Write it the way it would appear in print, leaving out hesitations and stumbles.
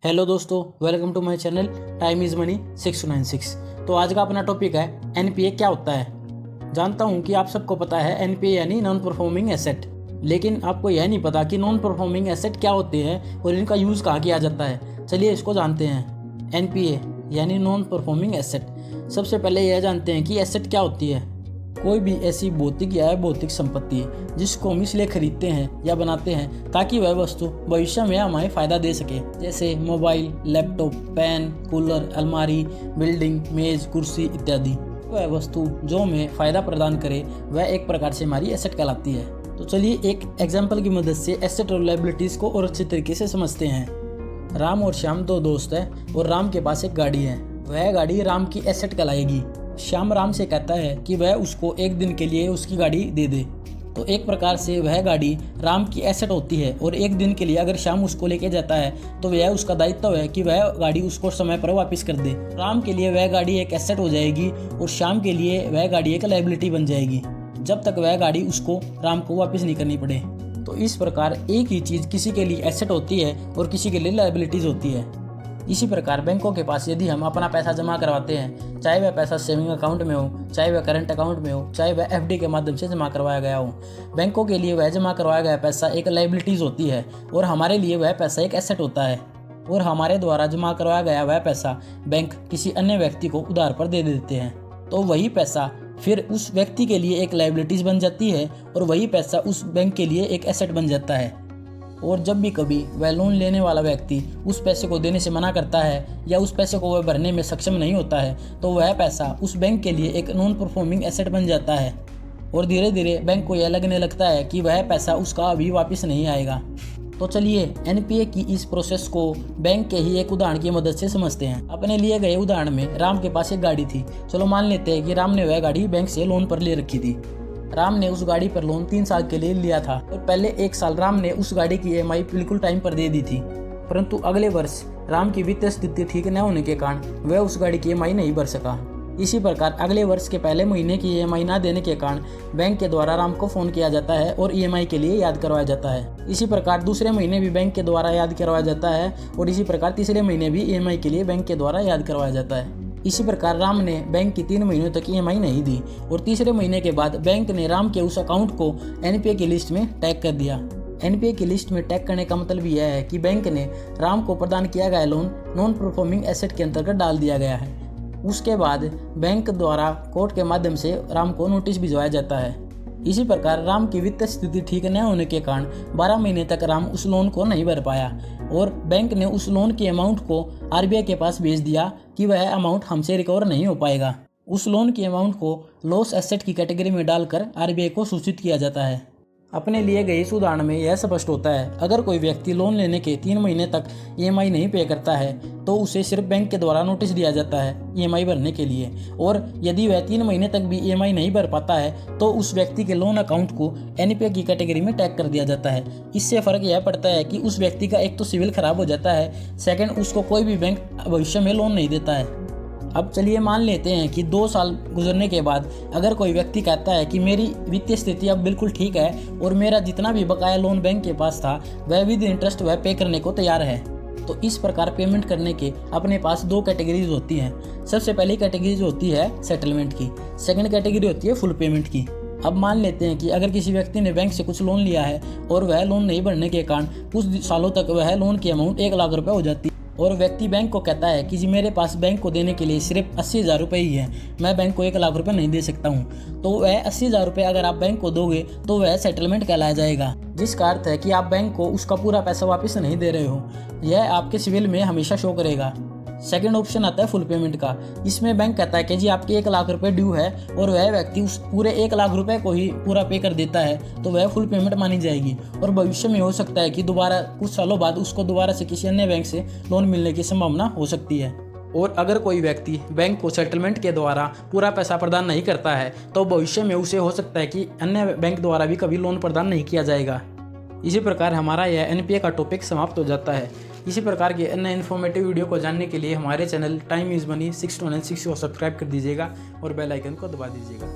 Hello दोस्तों, welcome to my channel time is money 6296। तो आज का अपना टॉपिक है एनपीए क्या होता है। जानता हूं कि आप सबको पता है एनपीए यानी नॉन परफॉर्मिंग एसेट, लेकिन आपको यह नहीं पता कि नॉन परफॉर्मिंग एसेट क्या होते हैं और इनका यूज़ कहाँ किया जाता है। चलिए इसको जानते हैं। एनपीए यानी नॉन परफॉर्मिंग एसेट। सबसे पहले यह जानते हैं कि एसेट क्या होती है। कोई भी ऐसी भौतिक या अभौतिक संपत्ति जिसको हम इसलिए खरीदते हैं या बनाते हैं ताकि वह वस्तु भविष्य में हमें फ़ायदा दे सके, जैसे मोबाइल, लैपटॉप, पेन, कूलर, अलमारी, बिल्डिंग, मेज, कुर्सी इत्यादि। वह वस्तु जो हमें फ़ायदा प्रदान करे वह एक प्रकार से हमारी एसेट कहलाती है। तो चलिए एक एग्जाम्पल की मदद से एसेट और लायबिलिटीज़ को और अच्छे तरीके से समझते हैं। राम और श्याम दो दोस्त हैं और राम के पास एक गाड़ी है। वह गाड़ी राम की एसेट कहलाएगी। श्याम राम से कहता है कि वह उसको एक दिन के लिए उसकी गाड़ी दे दे। तो एक प्रकार से वह गाड़ी राम की एसेट होती है और एक दिन के लिए अगर श्याम उसको लेके जाता है तो वह उसका दायित्व है कि वह गाड़ी उसको समय पर वापस कर दे। राम के लिए वह गाड़ी एक एसेट हो जाएगी और श्याम के लिए वह गाड़ी एक लायबिलिटी बन जाएगी, जब तक वह गाड़ी उसको राम को वापस नहीं करनी पड़े। तो इस प्रकार एक ही चीज़ किसी के लिए एसेट होती है और किसी के लिए लायबिलिटीज़ होती है। इसी प्रकार बैंकों के पास यदि हम अपना पैसा जमा करवाते हैं, चाहे वह पैसा सेविंग अकाउंट में हो, चाहे वह करंट अकाउंट में हो, चाहे वह एफडी के माध्यम से जमा करवाया गया हो, बैंकों के लिए वह जमा करवाया गया पैसा एक लायबिलिटीज़ होती है और हमारे लिए वह पैसा एक एसेट होता है। और हमारे द्वारा जमा करवाया गया वह पैसा बैंक किसी अन्य व्यक्ति को उधार पर दे देते हैं, तो वही पैसा फिर उस व्यक्ति के लिए एक लायबिलिटीज़ बन जाती है और वही पैसा उस बैंक के लिए एक एसेट बन जाता है। और जब भी कभी वह लोन लेने वाला व्यक्ति उस पैसे को देने से मना करता है या उस पैसे को वह भरने में सक्षम नहीं होता है, तो वह पैसा उस बैंक के लिए एक नॉन परफॉर्मिंग एसेट बन जाता है और धीरे धीरे बैंक को यह लगने लगता है कि वह पैसा उसका अभी वापस नहीं आएगा। तो चलिए एनपीए की इस प्रोसेस को बैंक के ही एक उदाहरण की मदद से समझते हैं। अपने लिए गए उदाहरण में राम के पास एक गाड़ी थी। चलो मान लेते हैं कि राम ने वह गाड़ी बैंक से लोन पर ले रखी थी। राम ने उस गाड़ी पर लोन 3 साल के लिए लिया था और पहले 1 साल राम ने उस गाड़ी की ईएमआई बिल्कुल टाइम पर दे दी थी, परंतु अगले वर्ष राम की वित्तीय स्थिति ठीक न होने के कारण वह उस गाड़ी की ईएमआई नहीं भर सका। इसी प्रकार अगले वर्ष के पहले महीने की ईएमआई ना देने के कारण बैंक के द्वारा राम को फ़ोन किया जाता है और ईएमआई के लिए याद करवाया जाता है। इसी प्रकार दूसरे महीने भी बैंक के द्वारा याद करवाया जाता है और इसी प्रकार तीसरे महीने भी ईएमआई के लिए बैंक के द्वारा याद करवाया जाता है। इसी प्रकार राम ने बैंक की 3 महीनों तक ईएमआई नहीं दी और तीसरे महीने के बाद बैंक ने राम के उस अकाउंट को एनपीए की लिस्ट में टैग कर दिया। एनपीए की लिस्ट में टैग करने का मतलब यह है कि बैंक ने राम को प्रदान किया गया लोन नॉन परफॉर्मिंग एसेट के अंतर्गत डाल दिया गया है। उसके बाद बैंक द्वारा कोर्ट के माध्यम से राम को नोटिस भिजवाया जाता है। इसी प्रकार राम की वित्तीय स्थिति ठीक न होने के कारण 12 महीने तक राम उस लोन को नहीं भर पाया और बैंक ने उस लोन के अमाउंट को आरबीआई के पास भेज दिया कि वह अमाउंट हमसे रिकवर नहीं हो पाएगा। उस लोन के अमाउंट को लॉस एसेट की कैटेगरी में डालकर आरबीआई को सूचित किया जाता है। अपने लिए गए इस उदाहरण में यह स्पष्ट होता है, अगर कोई व्यक्ति लोन लेने के 3 महीने तक ईएमआई नहीं पे करता है तो उसे सिर्फ बैंक के द्वारा नोटिस दिया जाता है ईएमआई भरने के लिए, और यदि वह 3 महीने तक भी ईएमआई नहीं भर पाता है तो उस व्यक्ति के लोन अकाउंट को एनपीए की कैटेगरी में टैग कर दिया जाता है। इससे फ़र्क यह पड़ता है कि उस व्यक्ति का एक तो सिविल खराब हो जाता है, सेकेंड उसको कोई भी बैंक भविष्य में लोन नहीं देता है। अब चलिए मान लेते हैं कि 2 साल गुजरने के बाद अगर कोई व्यक्ति कहता है कि मेरी वित्तीय स्थिति अब बिल्कुल ठीक है और मेरा जितना भी बकाया लोन बैंक के पास था वह विद इंटरेस्ट वह पे करने को तैयार है, तो इस प्रकार पेमेंट करने के अपने पास 2 कैटेगरीज होती हैं। सबसे पहली कैटेगरीज होती है सेटलमेंट की, सेकंड कैटेगरी होती है फुल पेमेंट की। अब मान लेते हैं कि अगर किसी व्यक्ति ने बैंक से कुछ लोन लिया है और वह लोन नहीं भरने के कारण कुछ सालों तक वह लोन की अमाउंट 1 लाख रुपये हो जाती है और व्यक्ति बैंक को कहता है कि जी मेरे पास बैंक को देने के लिए सिर्फ 80,000 रुपये ही है, मैं बैंक को 1 लाख रुपये नहीं दे सकता हूँ, तो वह 80,000 रुपये अगर आप बैंक को दोगे तो वह सेटलमेंट कहलाया जाएगा, जिसका अर्थ है कि आप बैंक को उसका पूरा पैसा वापस नहीं दे रहे हो। यह आपके सिविल में हमेशा शो करेगा। सेकंड ऑप्शन आता है फुल पेमेंट का। इसमें बैंक कहता है कि जी आपके 1 लाख रुपए ड्यू है और वह व्यक्ति उस पूरे 1 लाख रुपए को ही पूरा पे कर देता है, तो वह फुल पेमेंट मानी जाएगी और भविष्य में हो सकता है कि दोबारा कुछ सालों बाद उसको दोबारा से किसी अन्य बैंक से लोन मिलने की संभावना हो सकती है। और अगर कोई व्यक्ति बैंक को सेटलमेंट के द्वारा पूरा पैसा प्रदान नहीं करता है तो भविष्य में उसे हो सकता है कि अन्य बैंक द्वारा भी कभी लोन प्रदान नहीं किया जाएगा। इसी प्रकार हमारा यह एनपीए का टॉपिक समाप्त हो जाता है। इसी प्रकार के अन्य इन्फॉर्मेटिव वीडियो को जानने के लिए हमारे चैनल टाइम इज़ मनी 6296 को सब्सक्राइब कर दीजिएगा और बेल आइकन को दबा दीजिएगा।